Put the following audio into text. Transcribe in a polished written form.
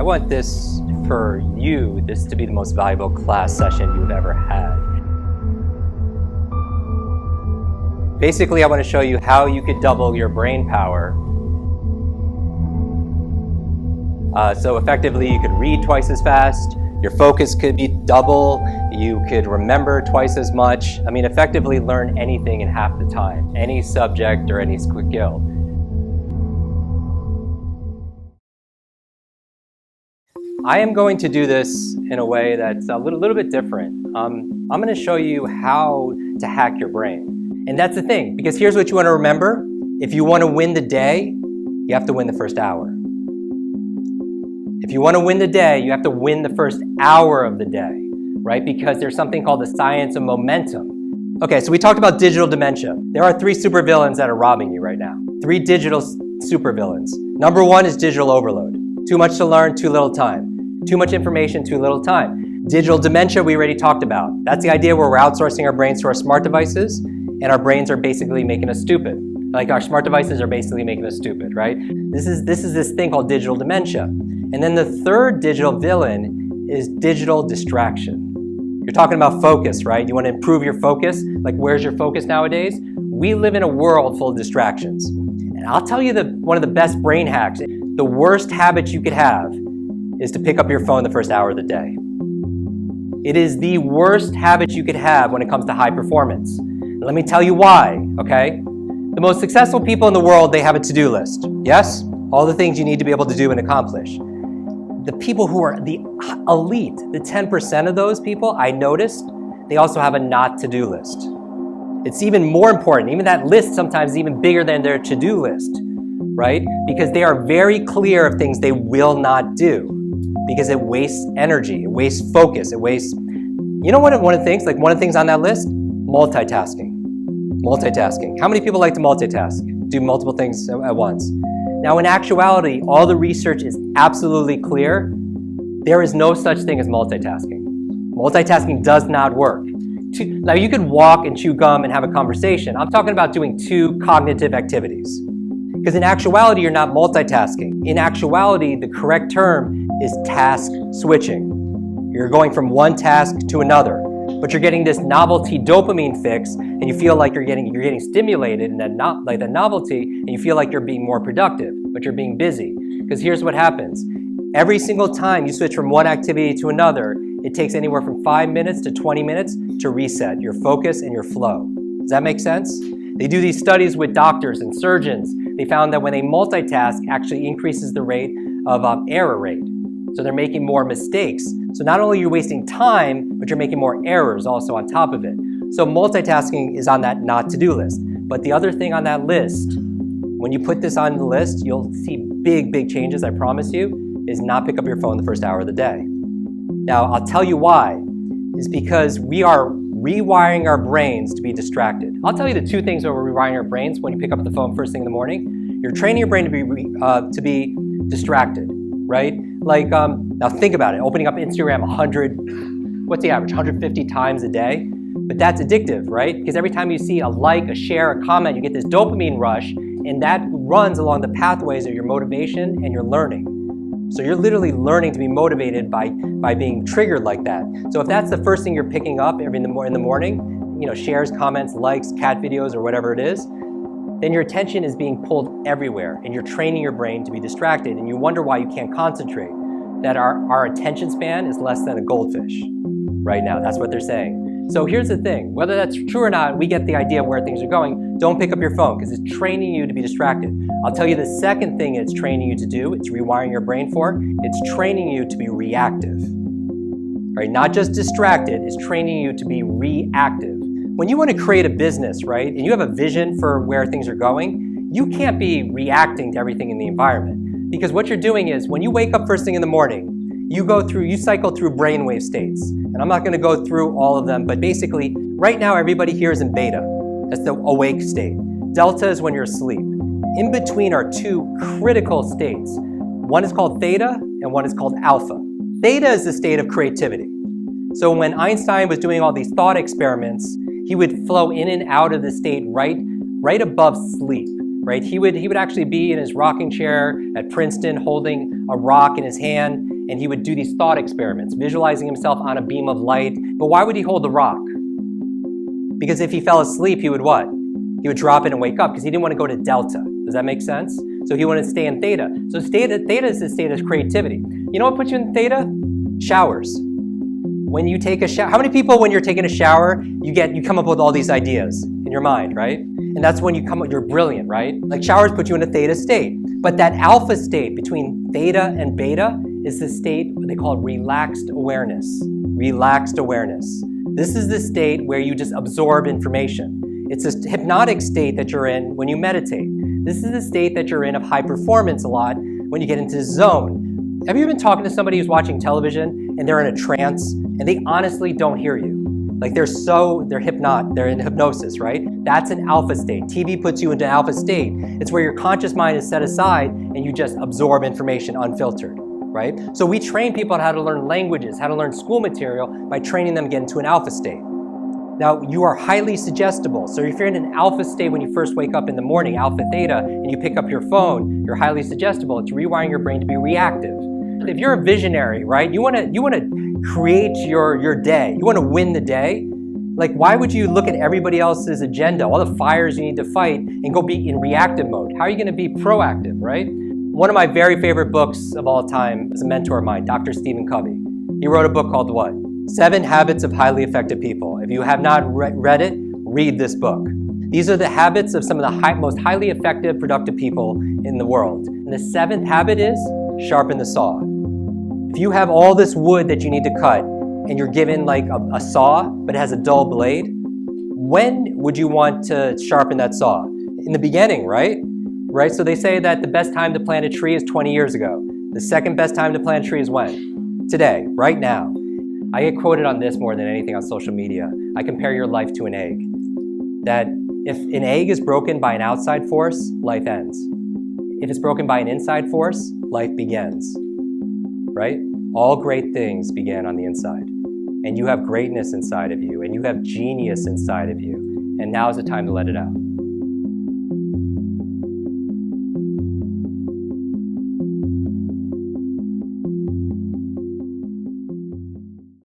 I want this for you, this to be the most valuable class session you've ever had. Basically, I want to show you how you could double your brain power. So effectively, you could read twice as fast, your focus could be double, you could remember twice as much. I mean, effectively learn anything in half the time, any subject or any skill. I am going to do this in a way that's a little bit different. I'm going to show you how to hack your brain. And that's the thing, because here's what you want to remember. If you want to win the day, you have to win the first hour. If you want to win the day, you have to win the first hour of the day, right? Because there's something called the science of momentum. Okay, so we talked about digital dementia. There are 3 supervillains that are robbing you right now. 3 digital supervillains. Number 1 is digital overload. Too much to learn, too little time. Too much information, too little time. Digital dementia, we already talked about. That's the idea where we're outsourcing our brains to our smart devices, and our brains are basically making us stupid. Like our smart devices are basically making us stupid, right? This is this thing called digital dementia. And then the third digital villain is digital distraction. You're talking about focus, right? You want to improve your focus? Like, where's your focus nowadays? We live in a world full of distractions. And I'll tell you one of the best brain hacks, the worst habit you could have is to pick up your phone the first hour of the day. It is the worst habit you could have when it comes to high performance. Let me tell you why, okay? The most successful people in the world, they have a to-do list. Yes? All the things you need to be able to do and accomplish. The people who are the elite, the 10% of those people, I noticed, they also have a not to-do list. It's even more important. Even that list sometimes is even bigger than their to-do list, right? Because they are very clear of things they will not do. Because it wastes energy, it wastes focus, it wastes... You know what one of the things, like one of the things on that list? Multitasking. Multitasking. How many people like to multitask? Do multiple things at once? Now, in actuality, all the research is absolutely clear. There is no such thing as multitasking. Multitasking does not work. Now, you could walk and chew gum and have a conversation. I'm talking about doing 2 cognitive activities. Because in actuality, you're not multitasking. In actuality, the correct term is task switching. You're going from one task to another, but you're getting this novelty dopamine fix, and you feel like you're getting stimulated in that novelty, and you feel like you're being more productive, but you're being busy. Because here's what happens. Every single time you switch from one activity to another, it takes anywhere from 5 minutes to 20 minutes to reset your focus and your flow. Does that make sense? They do these studies with doctors and surgeons. They found that when they multitask, actually increases the rate of error rate. So they're making more mistakes. So not only are you wasting time, but you're making more errors also on top of it. So multitasking is on that not to-do list. But the other thing on that list, when you put this on the list, you'll see big changes, I promise you, is not pick up your phone the first hour of the day. Now, I'll tell you why. Is because we are rewiring our brains to be distracted. I'll tell you the 2 things where we're rewiring our brains when you pick up the phone first thing in the morning. You're training your brain to be distracted, right? Like, now think about it, opening up Instagram 100, what's the average, 150 times a day? But that's addictive, right? Because every time you see a like, a share, a comment, you get this dopamine rush, and that runs along the pathways of your motivation and your learning. So you're literally learning to be motivated by being triggered like that. So if that's the first thing you're picking up in the morning, you know, shares, comments, likes, cat videos, or whatever it is, then your attention is being pulled everywhere, and you're training your brain to be distracted, and you wonder why you can't concentrate. That our attention span is less than a goldfish right now. That's what they're saying. So here's the thing, whether that's true or not, we get the idea of where things are going. Don't pick up your phone because it's training you to be distracted. I'll tell you the second thing it's training you to do, it's rewiring your brain for, it's training you to be reactive. Right? Not just distracted, it's training you to be reactive. When you want to create a business, right, and you have a vision for where things are going, you can't be reacting to everything in the environment. Because what you're doing is, when you wake up first thing in the morning, you cycle through brainwave states. And I'm not going to go through all of them, but basically, right now everybody here is in beta. That's the awake state. Delta is when you're asleep. In between are 2 critical states. One is called theta, and one is called alpha. Theta is the state of creativity. So when Einstein was doing all these thought experiments, he would flow in and out of the state right above sleep. Right? He would actually be in his rocking chair at Princeton holding a rock in his hand, and he would do these thought experiments, visualizing himself on a beam of light. But why would he hold the rock? Because if he fell asleep, he would what? He would drop it and wake up because he didn't want to go to delta. Does that make sense? So he wanted to stay in theta. So theta is the state of creativity. You know what puts you in theta? Showers. When you take a shower, how many people when you're taking a shower, you come up with all these ideas in your mind, right? And that's when you're brilliant, right? Like showers put you in a theta state. But that alpha state between theta and beta is the state they call relaxed awareness. Relaxed awareness. This is the state where you just absorb information. It's a hypnotic state that you're in when you meditate. This is the state that you're in of high performance a lot when you get into the zone. Have you been talking to somebody who's watching television and they're in a trance and they honestly don't hear you? Like they're in hypnosis, right? That's an alpha state. TV puts you into alpha state. It's where your conscious mind is set aside and you just absorb information unfiltered, right? So we train people on how to learn languages, how to learn school material by training them to get into an alpha state. Now, you are highly suggestible. So if you're in an alpha state when you first wake up in the morning, alpha theta, and you pick up your phone, you're highly suggestible. It's rewiring your brain to be reactive. If you're a visionary, right, you want to create your day. You want to win the day. Like, why would you look at everybody else's agenda, all the fires you need to fight, and go be in reactive mode? How are you going to be proactive, right? One of my very favorite books of all time is a mentor of mine, Dr. Stephen Covey. He wrote a book called what? 7 Habits of Highly Effective People. If you have not read it, read this book. These are the habits of some of the most highly effective, productive people in the world. And the 7th habit is sharpen the saw. If you have all this wood that you need to cut and you're given like a saw, but it has a dull blade, when would you want to sharpen that saw? In the beginning, right? Right? So they say that the best time to plant a tree is 20 years ago. The second best time to plant a tree is when? Today, right now. I get quoted on this more than anything on social media. I compare your life to an egg. That if an egg is broken by an outside force, life ends. If it's broken by an inside force, life begins. Right? All great things began on the inside. And you have greatness inside of you, and you have genius inside of you. And now is the time to let it out.